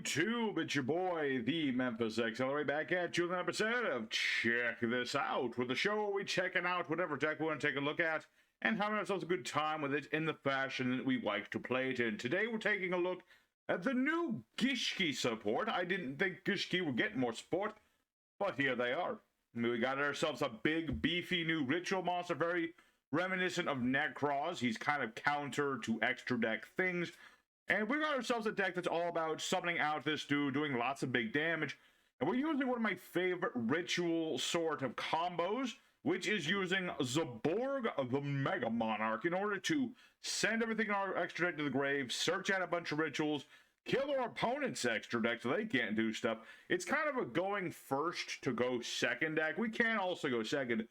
YouTube, it's your boy, the Memphis Accelerate, back at you with an episode of Check This Out, with the show where we checking out whatever deck we want to take a look at and having ourselves a good time with it in the fashion that we like to play it in. Today we're taking a look at the new Gishki support. I didn't think Gishki would get more support, but here they are. We got ourselves a big, beefy new ritual monster, very reminiscent of Necros. He's kind of counter to extra deck things. And we got ourselves a deck that's all about summoning out this dude, doing lots of big damage. And we're using one of my favorite ritual sort of combos, which is using Zaborg, the Mega Monarch, in order to send everything in our extra deck to the grave, search out a bunch of rituals, kill our opponent's extra deck so they can't do stuff. It's kind of a going first to go second deck. We can also go second.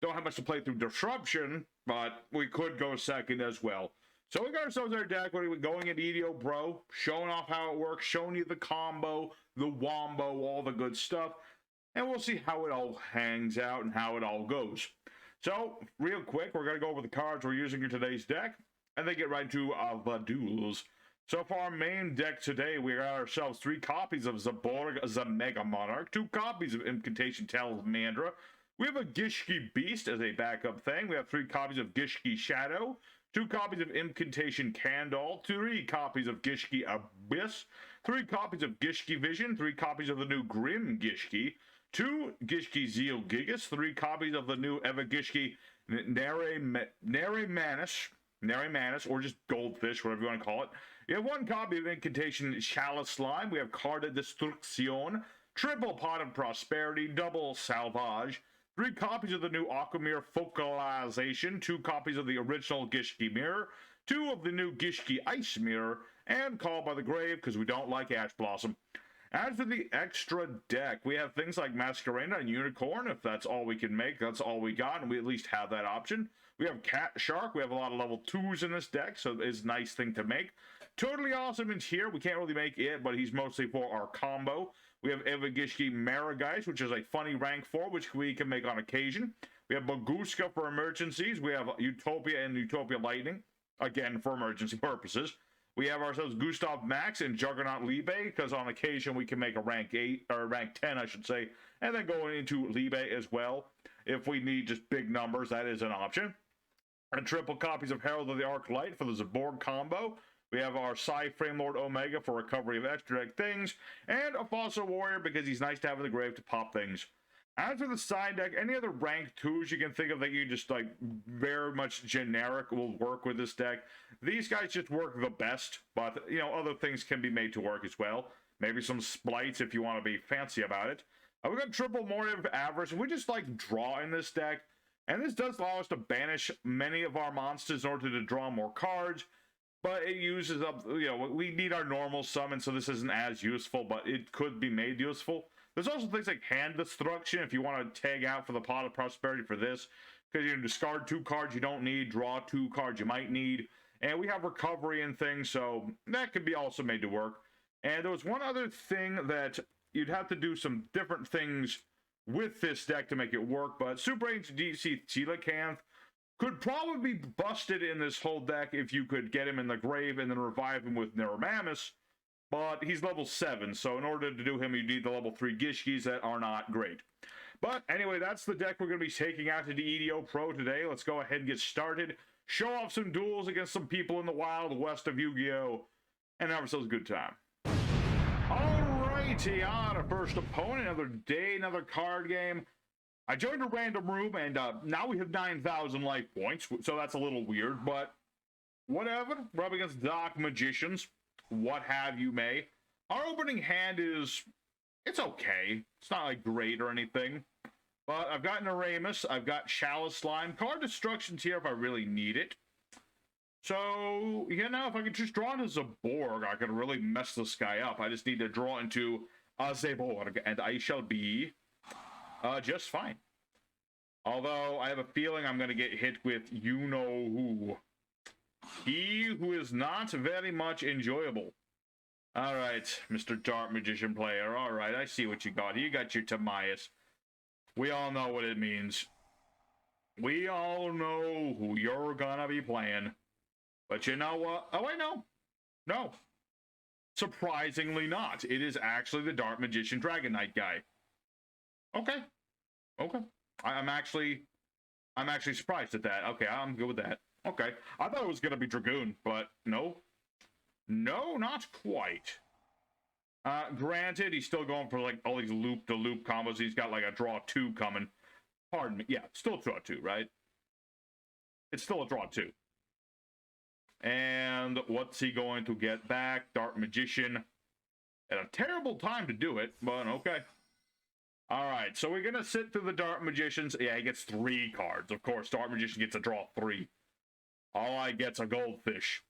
Don't have much to play through Disruption, but we could go second as well. So we got ourselves our deck, going into yugioh, bro, showing off how it works, showing you the combo, the wombo, all the good stuff, and we'll see how it all hangs out and how it all goes. So, real quick, we're going to go over the cards we're using in today's deck, and then get right into the duels. So for our main deck today, we got ourselves 3 copies of Zaborg, the Mega Monarch, 2 copies of Incantation Talamandra. We have a Gishki Beast as a backup thing. We have 3 copies of Gishki Shadow, 2 copies of Incantation Candle, 3 copies of Gishki Abyss, 3 copies of Gishki Vision, 3 copies of the new Grim Gishki, 2 Gishki Zeal Gigas, 3 copies of the new Eva Gishki Nere Manus, or just Goldfish, whatever you want to call it. We have 1 copy of Incantation Chalice Slime. We have Carta Destrucción, triple Pot of Prosperity, double Salvage, 3 copies of the new Aquamir Focalization, 2 copies of the original Gishki Mirror, 2 of the new Gishki Ice Mirror, and Call by the Grave, because we don't like Ash Blossom. As for the extra deck, we have things like Masquerade and Unicorn. If that's all we can make, that's all we got, and we at least have that option. We have Cat Shark. We have a lot of level 2s in this deck, so it's a nice thing to make. Totally Awesome is here. We can't really make it, but he's mostly for our combo. We have Eva Gishki Marigeist, which is a funny rank 4, which we can make on occasion. We have Baguska for emergencies. We have Utopia and Utopia Lightning, again, for emergency purposes. We have ourselves Gustav Max and Juggernaut Libe, because on occasion we can make a rank 8, or rank 10, I should say, and then going into Libe as well. If we need just big numbers, that is an option. And triple copies of Herald of the Arc Light for the Zaborg combo. We have our Psy-Frame Lord Omega for recovery of extra deck things, and a Fossil Warrior because he's nice to have in the grave to pop things. As for the side deck, any other rank 2s you can think of that you just like very much generic will work with this deck. These guys just work the best, but you know, other things can be made to work as well. Maybe some splites if you want to be fancy about it. We got triple Motive Avarice, and we just like draw in this deck, and this does allow us to banish many of our monsters in order to draw more cards. But it uses up, you know, we need our normal summon, so this isn't as useful, but it could be made useful. There's also things like Hand Destruction, if you want to tag out for the Pot of Prosperity for this, because you can discard 2 cards you don't need, draw 2 cards you might need, and we have recovery and things, so that could be also made to work. And there was one other thing that you'd have to do some different things with this deck to make it work, but Super Ancient DC Coelacanth could probably be busted in this whole deck if you could get him in the grave and then revive him with Neuromamus, but he's level 7, so in order to do him, you need the level 3 Gishkis that are not great. But anyway, that's the deck we're going to be taking out to the yugioh Pro today. Let's go ahead and get started, show off some duels against some people in the wild west of Yu-Gi-Oh, and have ourselves a good time. Alrighty, our first opponent, another day, another card game. I joined a random room, and now we have 9,000 life points, so that's a little weird, but whatever. We're up against Dark Magicians, what have you may. Our opening hand is, it's okay. It's not, like, great or anything, but I've got Neramus, I've got Chalice Slime, Card Destruction's here if I really need it. So, you know, if I can just draw into Zaborg, I can really mess this guy up. I just need to draw into Zaborg, and I shall be just fine. Although, I have a feeling I'm going to get hit with you-know-who. He who is not very much enjoyable. Alright, Mr. Dark Magician player. Alright, I see what you got. You got your Timaeus. We all know what it means. We all know who you're gonna be playing. But you know what? Oh, wait, no. No. surprisingly not. It is actually the Dark Magician Dragon Knight guy. Okay. Okay. I'm actually surprised at that. Okay, I'm good with that. Okay. I thought it was going to be Dragoon, but no. No, not quite. Granted, he's still going for, like, all these loop-to-loop combos. He's got, like, a draw 2 coming. Pardon me. Yeah, still a draw 2, right? It's still a draw 2. And what's he going to get back? Dark Magician. At a terrible time to do it, but okay. Alright, so we're going to sit through the Dark Magicians. Yeah, he gets 3 cards. Of course, Dark Magician gets a draw 3. All I get's a goldfish.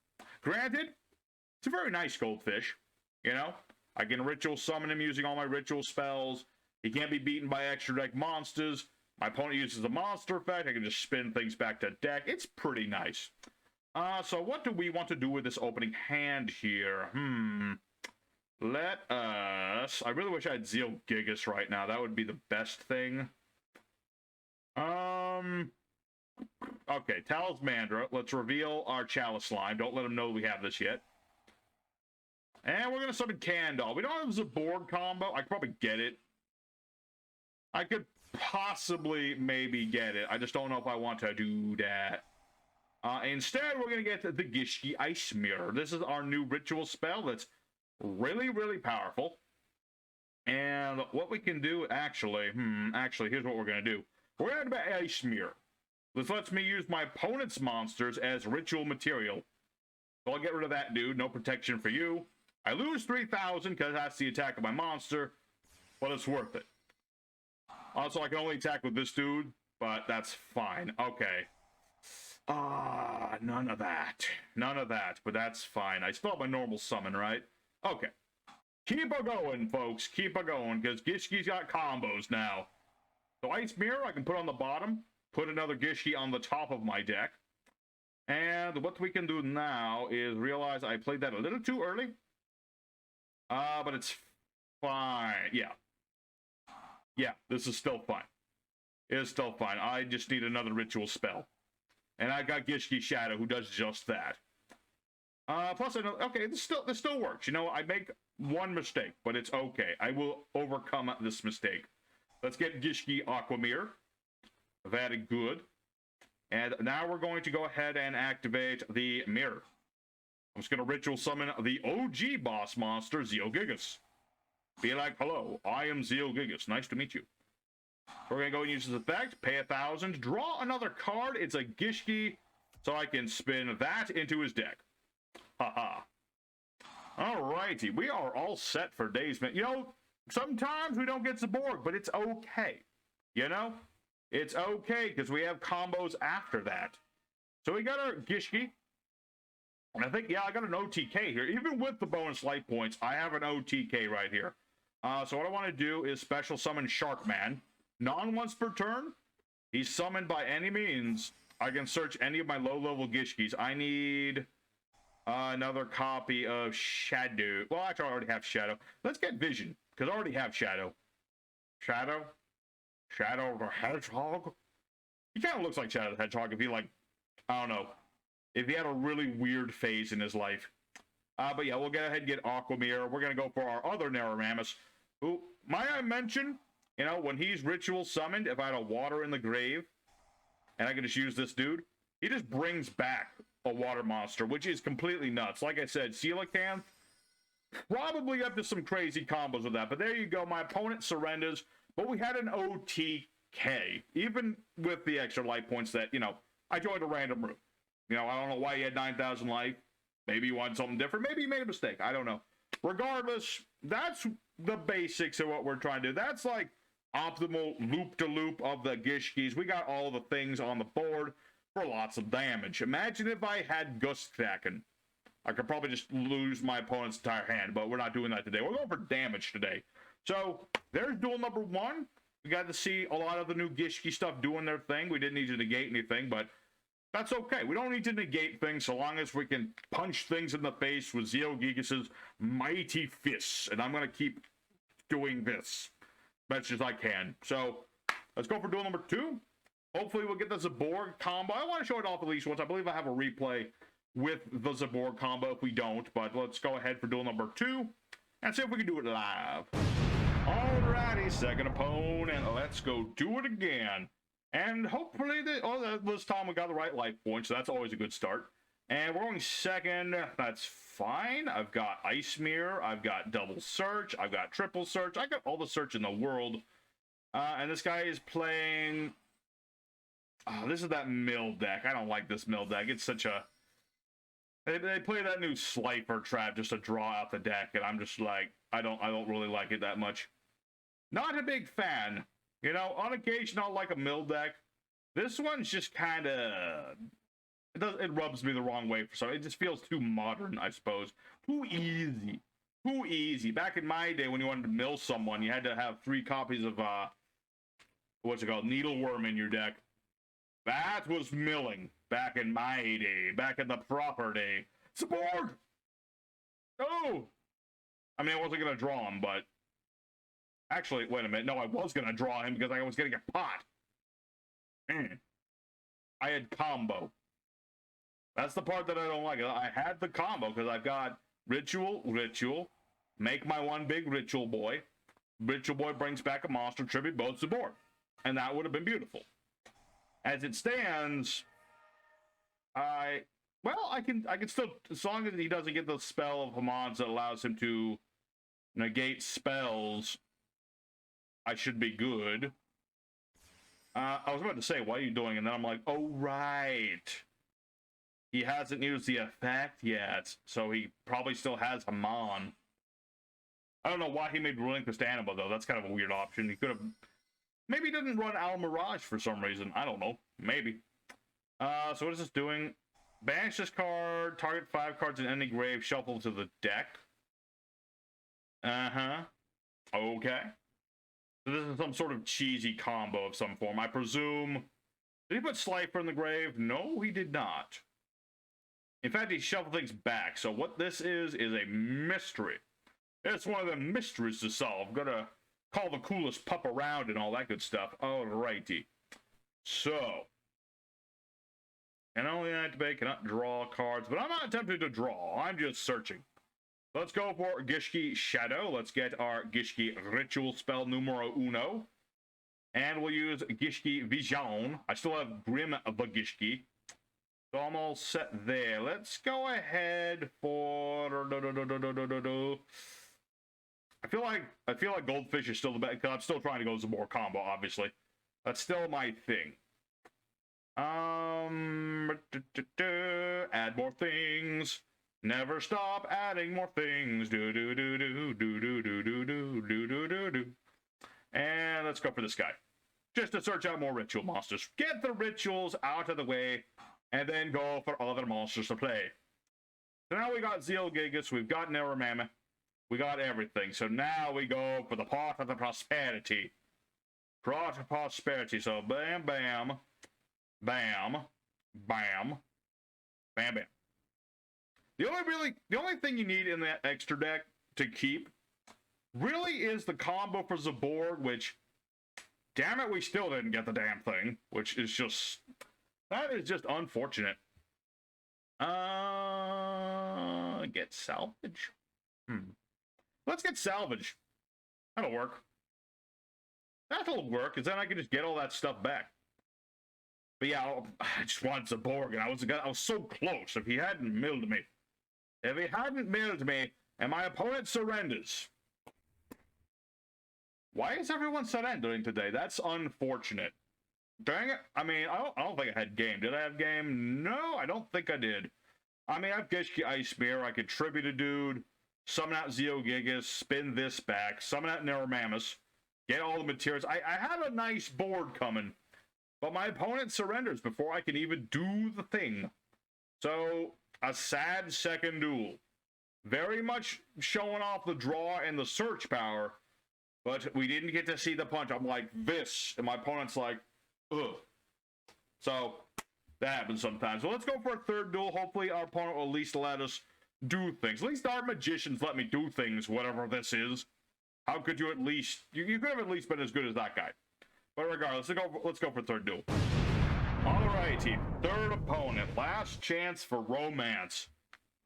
Granted, it's a very nice goldfish. You know? I can ritual summon him using all my ritual spells. He can't be beaten by extra deck monsters. My opponent uses a monster effect. I can just spin things back to deck. It's pretty nice. So what do we want to do with this opening hand here? Let us... I really wish I had Zeal Gigas right now. That would be the best thing. Okay, Talismandra. Let's reveal our Chalice Slime. Don't let him know we have this yet. And we're going to summon Candle. We don't have a Zaborg combo. I could probably get it. I could possibly maybe get it. I just don't know if I want to do that. Instead, we're going to get the Gishki Ice Mirror. This is our new ritual spell that's really, really powerful. And what we can do, actually, here's what we're going to do. We're going to add Ice Mirror. This lets me use my opponent's monsters as ritual material. So I'll get rid of that dude. No protection for you. I lose 3,000 because that's the attack of my monster, but it's worth it. Also, I can only attack with this dude, but that's fine. Okay. None of that. None of that, but that's fine. I still have my normal summon, right? Okay. Keep a going, folks. Keep a going, because Gishki's got combos now. So Ice Mirror, I can put on the bottom, put another Gishki on the top of my deck. And what we can do now is realize I played that a little too early. But it's fine. Yeah. Yeah, this is still fine. It's still fine. I just need another ritual spell. And I got Gishki Shadow, who does just that. Plus, I know, okay, this still works. You know, I make one mistake, but it's okay. I will overcome this mistake. Let's get Gishki Aquamir. Very good. And now we're going to go ahead and activate the mirror. I'm just going to ritual summon the OG boss monster, Zeal Gigas. Be like, hello, I am Zeal Gigas. Nice to meet you. We're going to go and use this effect, pay 1,000, draw another card. It's a Gishki, so I can spin that into his deck. Haha. Alrighty, we are all set for Days, man. You know, sometimes we don't get Zaborg, but it's okay. You know? It's okay, because we have combos after that. So we got our Gishki. And I think, yeah, I got an OTK here. Even with the bonus life points, I have an OTK right here. So what I want to do is special summon Sharkman. Non-once per turn. He's summoned by any means. I can search any of my low-level Gishkis. I need another copy of Shadow. Well, actually, I already have Shadow. Let's get Vision, because I already have Shadow. Shadow? Shadow the Hedgehog? He kind of looks like Shadow the Hedgehog if he, like, I don't know, if he had a really weird phase in his life. But yeah, we'll go ahead and get Aquamir. We're going to go for our other Naramamus, who, might I mention, you know, when he's ritual summoned, if I had a water in the grave, and I can just use this dude, he just brings back a water monster, which is completely nuts. Like I said, Coelacanth, probably up to some crazy combos with that. But there you go. My opponent surrenders. But we had an OTK, even with the extra life points that, you know, I joined a random room. You know, I don't know why he had 9,000 life. Maybe he wanted something different. Maybe he made a mistake. I don't know. Regardless, that's the basics of what we're trying to do. That's like optimal loop-to-loop of the Gishkis. We got all the things on the board for lots of damage. Imagine if I had Gustkraken. I could probably just lose my opponent's entire hand, but we're not doing that today. We're going for damage today. So, there's duel number 1. We got to see a lot of the new Gishki stuff doing their thing. We didn't need to negate anything, but that's okay. We don't need to negate things so long as we can punch things in the face with Zeal Gigas' mighty fists. And I'm going to keep doing this as much as I can. So, let's go for duel number 2. Hopefully we'll get the Zaborg combo. I want to show it off at least once. I believe I have a replay with the Zaborg combo if we don't, but let's go ahead for duel number 2 and see if we can do it live. Alrighty, second opponent, let's go do it again. And hopefully, this time we got the right life point, so that's always a good start. And we're going second, that's fine. I've got Ice Mirror, I've got double search, I've got triple search, I got all the search in the world. And this guy is playing... Oh, this is that mill deck. I don't like this mill deck. It's such a... They play that new Slifer trap just to draw out the deck, and I'm just like, I don't really like it that much. Not a big fan. You know, on occasion I'll like a mill deck. This one's just kind of... It rubs me the wrong way for some. It just feels too modern, I suppose. Too easy. Too easy. Back in my day, when you wanted to mill someone, you had to have 3 copies of, what's it called? Needleworm in your deck. That was milling back in my day, back in the proper day. Zaborg! Oh! I mean, I wasn't going to draw him, but... Actually, wait a minute. No, I was going to draw him because I was getting a pot. I had combo. That's the part that I don't like. I had the combo because I've got Ritual, make my one big Ritual Boy. Ritual Boy brings back a monster, tribute both Zaborg. And that would have been beautiful. As it stands, I can still, as long as he doesn't get the spell of Hamon's that allows him to negate spells, I should be good. I was about to say, what are you doing? And then I'm like, oh, right. He hasn't used the effect yet, so he probably still has Hamon. I don't know why he made Relinquished Anima, though. That's kind of a weird option. He could have... Maybe he didn't run Al Mirage for some reason. I don't know. Maybe. So what is this doing? Banish this card, target 5 cards in any grave, shuffle to the deck. Okay. So this is some sort of cheesy combo of some form. I presume... Did he put Slifer in the grave? No, he did not. In fact, he shuffled things back. So what this is a mystery. It's one of the mysteries to solve. Gotta call the coolest pup around and all that good stuff. Alrighty. So. Can only activate, cannot draw cards. But I'm not attempting to draw. I'm just searching. Let's go for Gishki Shadow. Let's get our Gishki Ritual spell numero uno. And we'll use Gishki Vision. I still have Grim the Gishki. So I'm all set there. Let's go ahead for... I feel like Goldfish is still the best, because I'm still trying to go Zaborg combo, obviously. That's still my thing. Add more things. Never stop adding more things. And let's go for this guy. Just to search out more ritual monsters. Get the rituals out of the way, and then go for other monsters to play. So now we got Zealgigus, we've got Neramammoth, we got everything. So now we go for the Pot of the Prosperity. Pot of Prosperity. So bam, bam, bam, bam, bam, bam. The only thing you need in that extra deck to keep really is the combo for Zaborg, which, damn it, we still didn't get the damn thing, which is just, that is just unfortunate. Get salvage. Let's get salvage. That'll work. That'll work, because then I can just get all that stuff back. But yeah, I just wanted Zaborg, and I was so close. If he hadn't milled me, and my opponent surrenders. Why is everyone surrendering today? That's unfortunate. Dang it. I mean, I don't think I had game. Did I have game? No, I don't think I did. I mean, I have Gishki Ice Mirror. I could tribute a dude, summon out Zealgigus, spin this back, summon out Neramammoth, get all the materials. I have a nice board coming, but my opponent surrenders before I can even do the thing. So, a sad second duel. Very much showing off the draw and the search power, but we didn't get to see the punch. I'm like, this, and my opponent's like, ugh. So, that happens sometimes. So let's go for a third duel. Hopefully our opponent will at least let us do things. At least our magicians let me do things, whatever this is. How could you at least... You could have at least been as good as that guy. But regardless, let's go for third duel. Alrighty, third opponent, last chance for romance.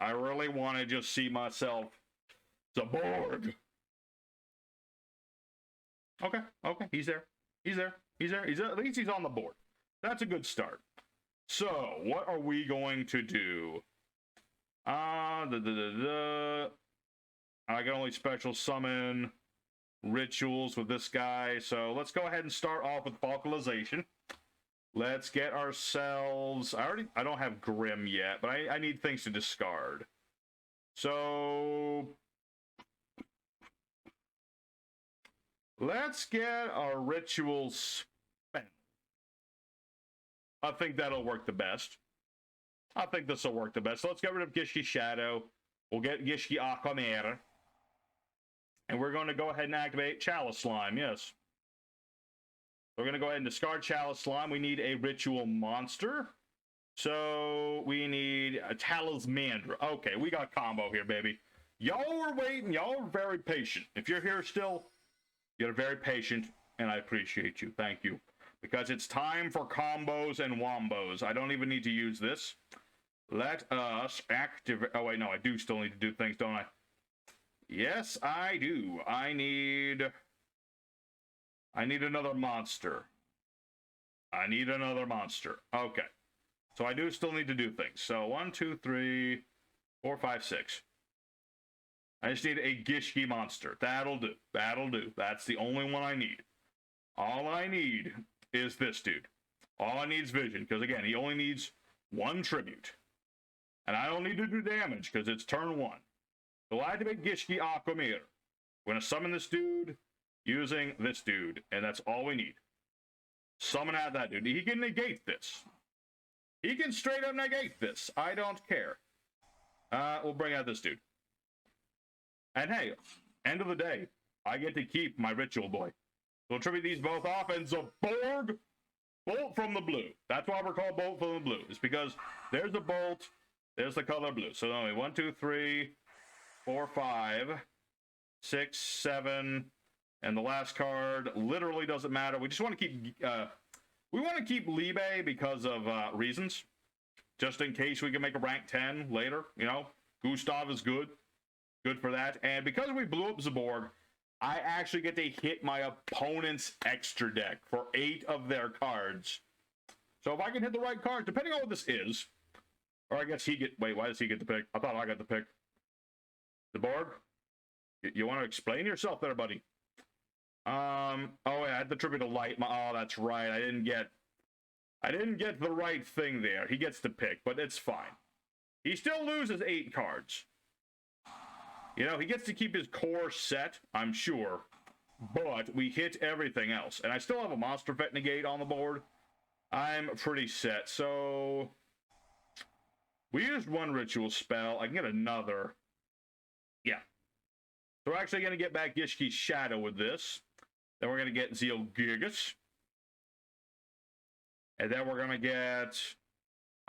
I really want to just see myself Zaborg. Okay, he's there. He's there. At least he's on the board. That's a good start. So, what are we going to do? I can only special summon rituals with this guy. So, let's go ahead and start off with vocalization. Let's get ourselves... I don't have Grim yet, but I need things to discard. So... let's get our rituals spent. I think that'll work the best. I think this will work the best. So let's get rid of Gishki Shadow. We'll get Gishki Aquamera. And we're going to go ahead and activate Chalice Slime, yes. We're going to go ahead and discard Chalice Slime. We need a ritual monster. So we need a Talismandra. Okay, we got a combo here, baby. Y'all were waiting. Y'all were very patient. If you're here still, you're very patient, and I appreciate you. Thank you. Because it's time for combos and wombos. I don't even need to use this. Let us activate... oh, wait, no, I do still need to do things, don't I? Yes, I do. I need another monster. I need another monster. Okay. So I do still need to do things. So 1, 2, 3, 4, 5, 6. I just need a Gishki monster. That'll do. That'll do. That's the only one I need. All I need is this dude. All I need is vision, because again, he only needs 1 tribute. And I don't need to do damage, because it's turn 1. So I'll activate Gishki Aquamir. We're going to summon this dude using this dude, and that's all we need. Summon out that dude. He can negate this. He can straight up negate this. I don't care. We'll bring out this dude. And hey, end of the day, I get to keep my ritual boy. We'll tribute these both off, and Zaborg, bolt from the blue. That's why we're called bolt from the blue. It's because there's a bolt, there's the color blue. So only 1, 2, 3, 4, 5, 6, 7, and the last card literally doesn't matter. We just want to keep Libe because of reasons, just in case we can make a rank 10 later. You know, Gustav is good for that. And because we blew up Zaborg, I actually get to hit my opponent's extra deck for 8 of their cards. So if I can hit the right card, depending on what this is, or I guess he get... wait, why does he get the pick? I thought I got the pick. Zaborg, you want to explain yourself there, buddy? Oh yeah, I had to tribute a light. Oh, that's right. I didn't get the right thing there. He gets to pick, but it's fine. He still loses 8 cards. You know, he gets to keep his core set, I'm sure, but we hit everything else. And I still have a Monster Vet Negate on the board. I'm pretty set. So we used 1 ritual spell. I can get another. Yeah. So we're actually going to get back Gishki's Shadow with this. Then we're going to get Zealgigus. And then we're going to get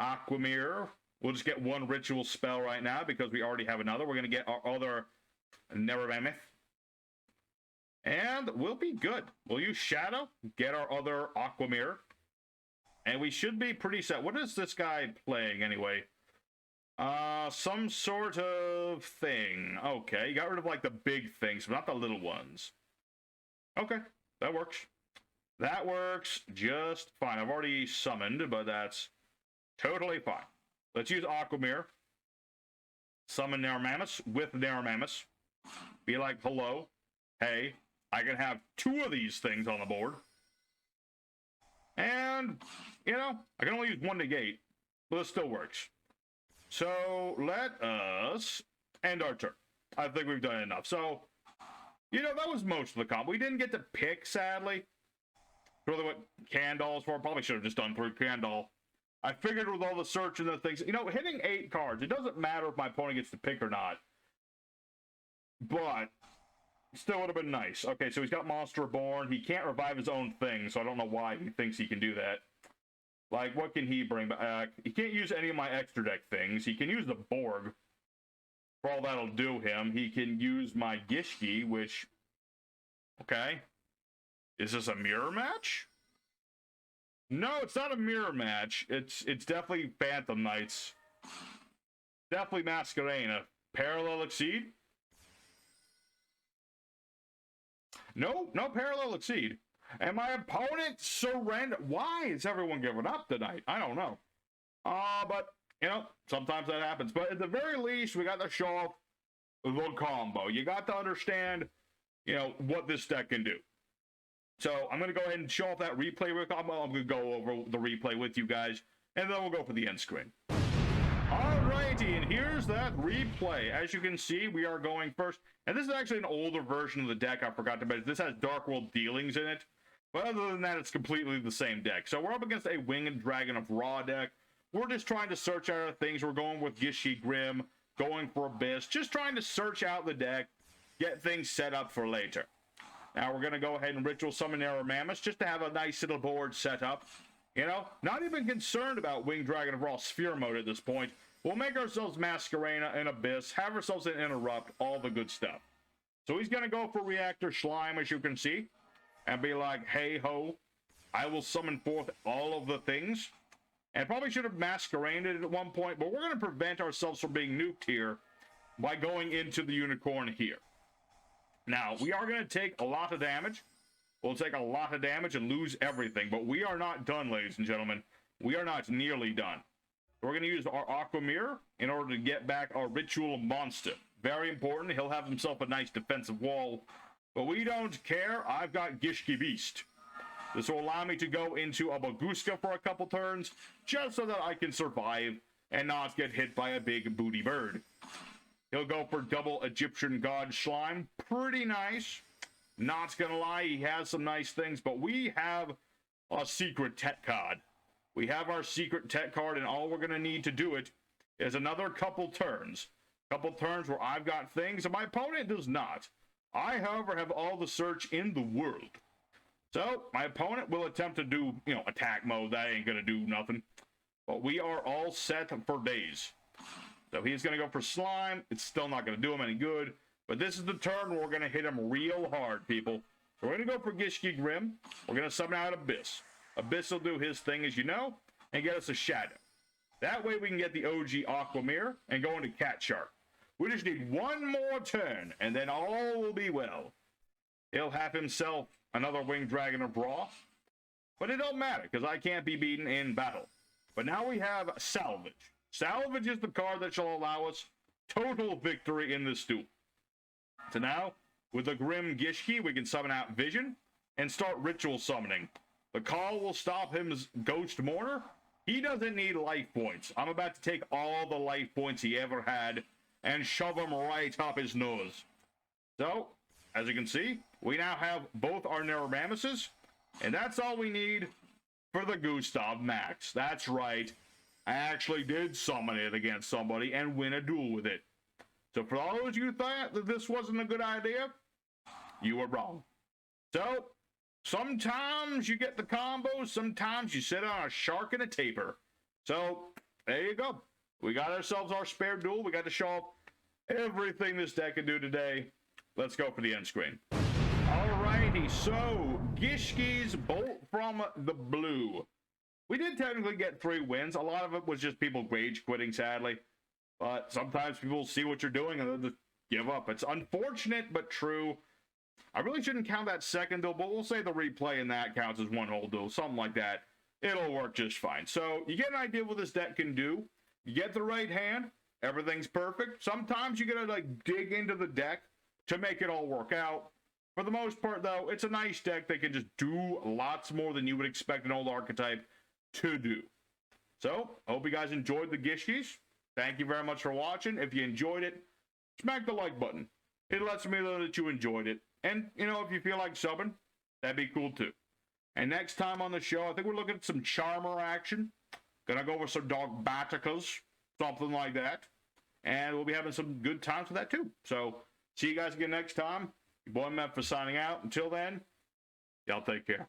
Aquamir. We'll just get 1 ritual spell right now because we already have another. We're going to get our other Nevermammoth. And we'll be good. We'll use Shadow, get our other Aquamir. And we should be pretty set. What is this guy playing anyway? Some sort of thing. Okay, you got rid of like the big things, but not the little ones. Okay, that works. That works just fine. I've already summoned, but that's totally fine. Let's use Aquamir. Summon Nevermammoth with Nevermammoth. Be like, hello, hey, I can have 2 of these things on the board. And, you know, I can only use 1 negate, but it still works. So let us end our turn. I think we've done enough. So, you know, that was most of the comp. We didn't get to pick, sadly. Really what Candle's for. Probably should have just done 3 Candle. I figured with all the search and the things, you know, hitting 8 cards, it doesn't matter if my opponent gets to pick or not. But still would have been nice. Okay, so he's got Monster Born. He can't revive his own thing, so I don't know why he thinks he can do that. Like, what can he bring back? He can't use any of my extra deck things. He can use the Borg. For all that'll do him. He can use my Gishki, which... okay. Is this a mirror match? No, it's not a mirror match. It's definitely Phantom Knights. Definitely Masquerena. Parallel Exceed? No Parallel Exceed. And my opponent surrendered. Why is everyone giving up tonight? I don't know. But, you know, sometimes that happens. But at the very least, we got to show off the combo. You got to understand, you know, what this deck can do. So I'm going to go ahead and show off that replay combo. I'm going to go over the replay with you guys, and then we'll go for the end screen. Alrighty, and here's that replay. As you can see, we are going first. And this is actually an older version of the deck. I forgot to mention. This has Dark World Dealings in it. But other than that, it's completely the same deck. So we're up against a Winged Dragon of Raw deck. We're just trying to search out things. We're going with Gishki Grim, going for Abyss. Just trying to search out the deck, get things set up for later. Now we're going to go ahead and Ritual Summon Mammoth just to have a nice little board set up. You know, not even concerned about Winged Dragon of Raw Sphere mode at this point. We'll make ourselves Masquerena and Abyss, have ourselves an Interrupt, all the good stuff. So he's going to go for Reactor Slime, as you can see, and be like, hey ho, I will summon forth all of the things. And probably should have Masqueraded at one point, but we're going to prevent ourselves from being nuked here by going into the Unicorn here. Now, we are going to take a lot of damage. We'll take a lot of damage and lose everything, but we are not done, ladies and gentlemen. We are not nearly done. We're going to use our Aqua Mirror in order to get back our Ritual Monster. Very important. He'll have himself a nice defensive wall, but we don't care. I've got Gishki Beast. This will allow me to go into a Baguska for a couple turns, just so that I can survive and not get hit by a big booty bird. He'll go for double Egyptian God Slime. Pretty nice. Not gonna lie, he has some nice things, but we have a secret tech card. We have our secret tech card, and all we're gonna need to do it is another couple turns. Couple turns where I've got things, and my opponent does not. I, however, have all the search in the world. So, my opponent will attempt to do, you know, attack mode. That ain't gonna do nothing. But we are all set for days. So he's gonna go for Slime. It's still not gonna do him any good. But this is the turn where we're gonna hit him real hard, people. So we're gonna go for Gishki Grim. We're gonna summon out Abyss. Abyss will do his thing, as you know, and get us a Shadow. That way we can get the OG Aqua Mirror and go into Cat Shark. We just need one more turn, and then all will be well. He'll have himself another Winged Dragon of Raw. But it don't matter, because I can't be beaten in battle. But now we have Salvage. Salvage is the card that shall allow us total victory in this duel. So now, with the Grim Gishki, we can summon out Vision and start Ritual Summoning. The call will stop him's Ghost Mourner. He doesn't need life points. I'm about to take all the life points he ever had and shove them right up his nose. So, as you can see, we now have both our Neromamuses, and that's all we need for the Gustav Max. That's right. I actually did summon it against somebody and win a duel with it. So for all those you thought that this wasn't a good idea, you were wrong. So, sometimes you get the combos, sometimes you sit on a shark and a taper. So, there you go. We got ourselves our spare duel. We got to show off everything this deck can do today. Let's go for the end screen. Alrighty, so Gishki's Bolt from the Blue. We did technically get 3 wins. A lot of it was just people rage quitting, sadly. But sometimes people see what you're doing and then just give up. It's unfortunate, but true. I really shouldn't count that second duel, but we'll say the replay in that counts as one whole duel, something like that. It'll work just fine. So you get an idea what this deck can do. You get the right hand, everything's perfect. Sometimes you gotta like dig into the deck to make it all work out. For the most part, though, it's a nice deck that can just do lots more than you would expect an old archetype to do. So, I hope you guys enjoyed the Gishkis. Thank you very much for watching. If you enjoyed it, smack the like button. It lets me know that you enjoyed it. And, you know, if you feel like subbing, that'd be cool too. And next time on the show, I think we're looking at some Charmer action. Gonna go over some Dogmaticas, something like that. And we'll be having some good times with that too. So, see you guys again next time. Your boy Memphis signing out. Until then, y'all take care.